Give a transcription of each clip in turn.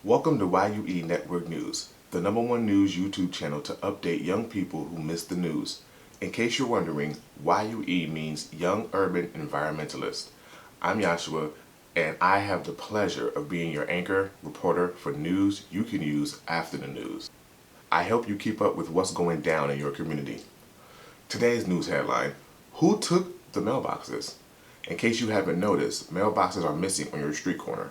Welcome to YUE Network News, the #1 news YouTube channel to update young people who miss the news. In case you're wondering, YUE means Young Urban Environmentalist. I'm Joshua, and I have the pleasure of being your anchor reporter for news you can use after the news. I help you keep up with what's going down in your community. Today's news headline: who took the mailboxes? In case you haven't noticed, mailboxes are missing on your street corner.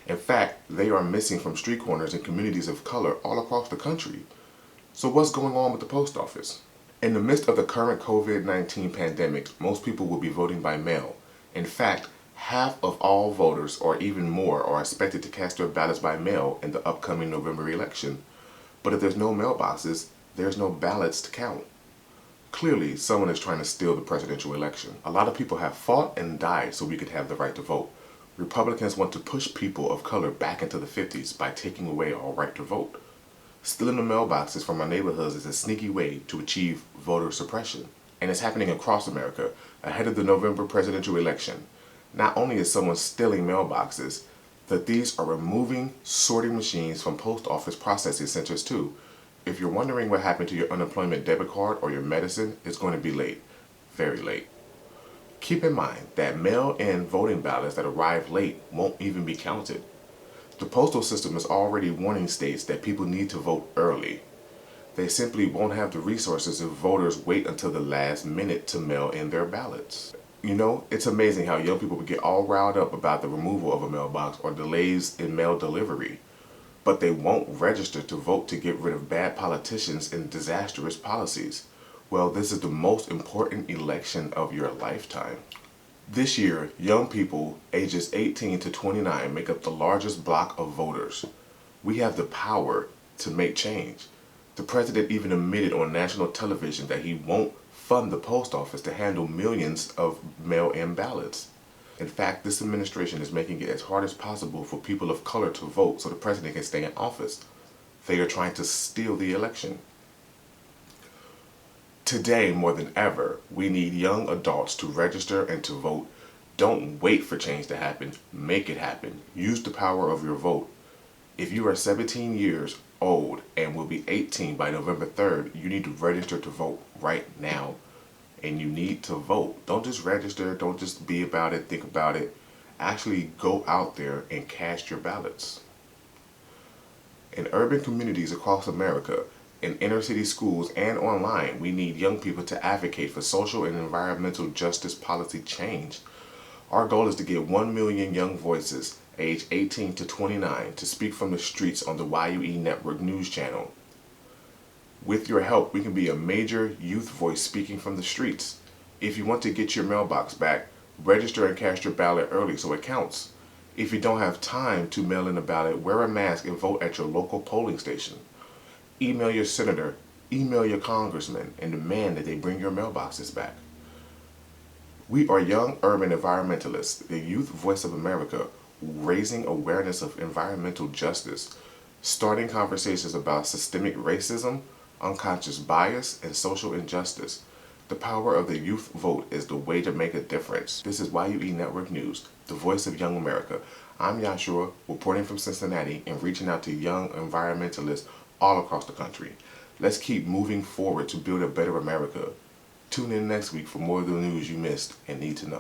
In fact, they are missing from street corners in communities of color all across the country. So what's going on with the post office? In the midst of the current COVID-19 pandemic, most people will be voting by mail. In fact, half of all voters, or even more, are expected to cast their ballots by mail in the upcoming November election. But if there's no mailboxes, there's no ballots to count. Clearly, someone is trying to steal the presidential election. A lot of people have fought and died so we could have the right to vote. Republicans want to push people of color back into the 50s by taking away our right to vote. Stealing the mailboxes from our neighborhoods is a sneaky way to achieve voter suppression. And it's happening across America ahead of the November presidential election. Not only is someone stealing mailboxes, the thieves are removing sorting machines from post office processing centers too. If you're wondering what happened to your unemployment debit card or your medicine, it's going to be late. Very late. Keep in mind that mail-in voting ballots that arrive late won't even be counted. The postal system is already warning states that people need to vote early. They simply won't have the resources if voters wait until the last minute to mail in their ballots. You know, it's amazing how young people get all riled up about the removal of a mailbox or delays in mail delivery, but they won't register to vote to get rid of bad politicians and disastrous policies. Well, this is the most important election of your lifetime. This year, young people ages 18 to 29 make up the largest block of voters. We have the power to make change. The president even admitted on national television that he won't fund the post office to handle millions of mail-in ballots. In fact, this administration is making it as hard as possible for people of color to vote so the president can stay in office. They are trying to steal the election. Today, more than ever, we need young adults to register and to vote. Don't wait for change to happen. Make it happen. Use the power of your vote. If you are 17 years old and will be 18 by November 3rd, you need to register to vote right now. And you need to vote. Don't just register. Don't just be about it, think about it. Actually go out there and cast your ballots. In urban communities across America, in inner city schools and online, we need young people to advocate for social and environmental justice policy change. Our goal is to get 1 million young voices aged 18 to 29 to speak from the streets on the YUE Network News channel. With your help, we can be a major youth voice speaking from the streets. If you want to get your mailbox back, register and cast your ballot early so it counts. If you don't have time to mail in a ballot, wear a mask and vote at your local polling station. Email your senator, email your congressman, and demand that they bring your mailboxes back. We are Young Urban Environmentalists, the youth voice of America, raising awareness of environmental justice, starting conversations about systemic racism, unconscious bias, and social injustice. The power of the youth vote is the way to make a difference. This is YUE Network News, the voice of young America. I'm Joshua, reporting from Cincinnati and reaching out to young environmentalists all across the country. Let's keep moving forward to build a better America. Tune in next week for more of the news you missed and need to know.